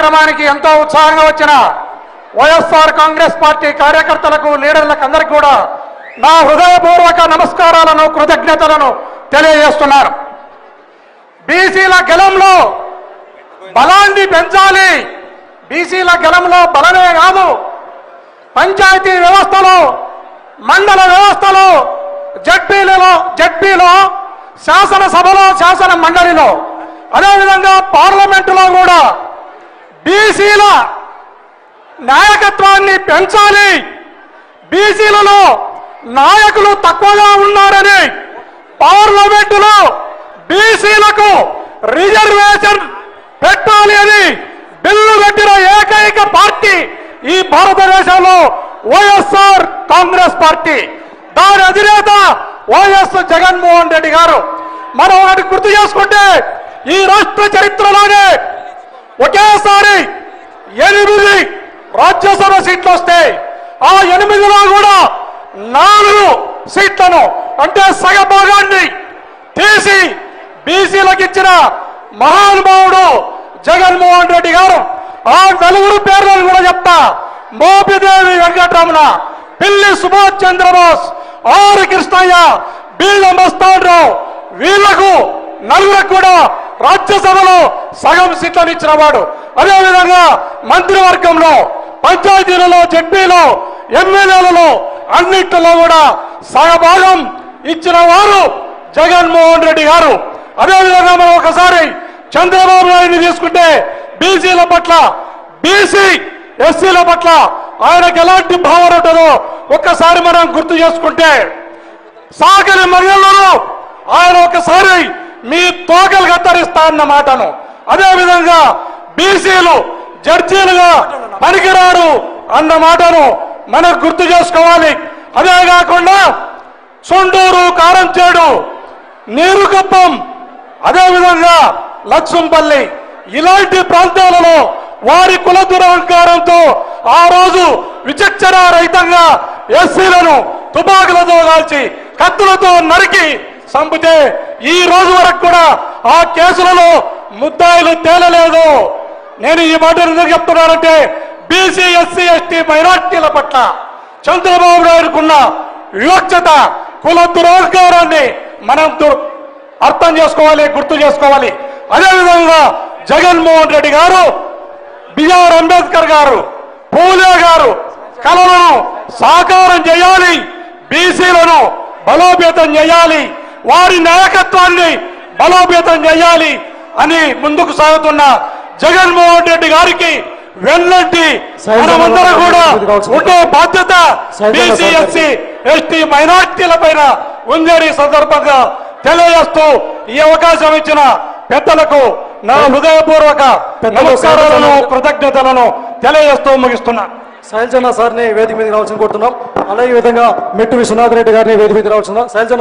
కార్యక్రమానికి ఎంతో ఉత్సాహంగా వచ్చిన వైఎస్ఆర్ కాంగ్రెస్ పార్టీ కార్యకర్తలకు లీడర్లకు అందరికీ కూడా నా హృదయపూర్వక నమస్కారాలను కృతజ్ఞతలను తెలియజేస్తున్నారు. బీసీల గెలంలో బలాన్ని పెంచాలి. బీసీల గెలంలో బలమే కాదు, పంచాయతీ వ్యవస్థలో, మండల వ్యవస్థలో, జడ్పీలో, శాసనసభలో, శాసన మండలిలో, అదేవిధంగా పార్లమెంటులో కూడా బీసీల నాయకత్వాన్ని పెంచాలి. బీసీలలో నాయకులు తక్కువగా ఉన్నారని పార్లమెంటులో బీసీలకు రిజర్వేషన్ పెట్టాలి అని బిల్లు పెట్టిన ఏకైక పార్టీ ఈ భారతదేశంలో వైఎస్ఆర్ కాంగ్రెస్ పార్టీ. దాని అధినేత వైఎస్ జగన్మోహన్ రెడ్డి గారు. మనం ఒకటి గుర్తు చేసుకుంటే ఈ రాష్ట్ర చరిత్రలోనే ఒకేసారి 8 రాజ్యసభ సీట్లు వస్తాయి. ఆ 8లో కూడా 4 సీట్లను అంటే సగభాగాన్ని తీసి బీసీలకు ఇచ్చిన మహానుభావుడు జగన్మోహన్ రెడ్డి గారు. ఆ 4 పేర్లను కూడా చెప్తా: మోపిదేవి వెంకటరమణ, పిల్లి సుభాష్ చంద్రబోస్, ఆర్ కృష్ణయ్య, బీద మస్తాన్రావు. వీళ్లకు 4 కూడా రాజ్యసభలో సగం సీట్లను ఇచ్చిన వాడు. అదేవిధంగా మంత్రివర్గంలో, పంచాయతీలలో, జడ్పీలో, ఎమ్మెల్యేలలో అన్నింటిలో కూడా సగభాగం ఇచ్చిన వారు జగన్మోహన్ రెడ్డి గారు. అదేవిధంగా మనం ఒకసారి చంద్రబాబు నాయుడిని తీసుకుంటే బీసీల పట్ల, బీసీ ఎస్సీల పట్ల ఆయనకు ఎలాంటి భావన ఉంటుందో ఒక్కసారి మనం గుర్తు చేసుకుంటే, సాగని మహిళలను ఆయన ఒకసారి మీ తోకలు కత్తరిస్తా అన్న మాటను, అదేవిధంగా బీసీలు జడ్జీలుగా పనికిరారు అన్న మాటను మనం గుర్తు చేసుకోవాలి. అదే కాకుండా సొండూరు, కారంచేడు, నీరుకుప్పం, అదేవిధంగా లక్ష్మంపల్లి ఇలాంటి ప్రాంతాలలో వారి కుల దురహంకారంతో ఆ రోజు విచక్షణ రహితంగా ఎస్సీలను తుపాకులతో కాల్చి కత్తులతో నరికి చంపితే ఈ రోజు వరకు కూడా ఆ కేసులలో ముద్దాయిలు తేలలేదు. నేను ఈ మాట ఎందుకు చెప్తున్నానంటే బీసీ, ఎస్సీ, ఎస్టీ మైనార్టీల పట్ల చంద్రబాబు నాయుడుకున్న వివక్షత, కుల దురహంకారాన్ని మనం అర్థం చేసుకోవాలి, గుర్తు చేసుకోవాలి. అదేవిధంగా జగన్మోహన్ రెడ్డి గారు, బిఆర్ అంబేద్కర్ గారు, పూలే గారు కలలను సాకారం చేయాలి, బీసీలను బలోపేతం చేయాలి, వారి నాయకత్వాన్ని బలోపేతం చేయాలి అని ముందుకు సాగుతున్న జగన్మోహన్ రెడ్డి గారికి వెన్నంటి మనమందరం కూడా ఉండే బాధ్యత బీసీ, ఎస్సీ, ఎస్టీ మైనార్టీల పైన ఉందని సందర్భంగా తెలియజేస్తూ ఈ అవకాశం ఇచ్చిన పెద్దలకు నా హృదయపూర్వక నమస్కారాలను, కృతజ్ఞతలను తెలియజేస్తూ ముగిస్తున్నా. శైలజన్న సార్ని వేదిక మీద రావాల్సిన కోరుతున్నాం. అలాగే విధంగా మెట్టు విశ్వనాథ్ రెడ్డి గారిని వేదిక మీద రావాల్సిన. శైలజన్న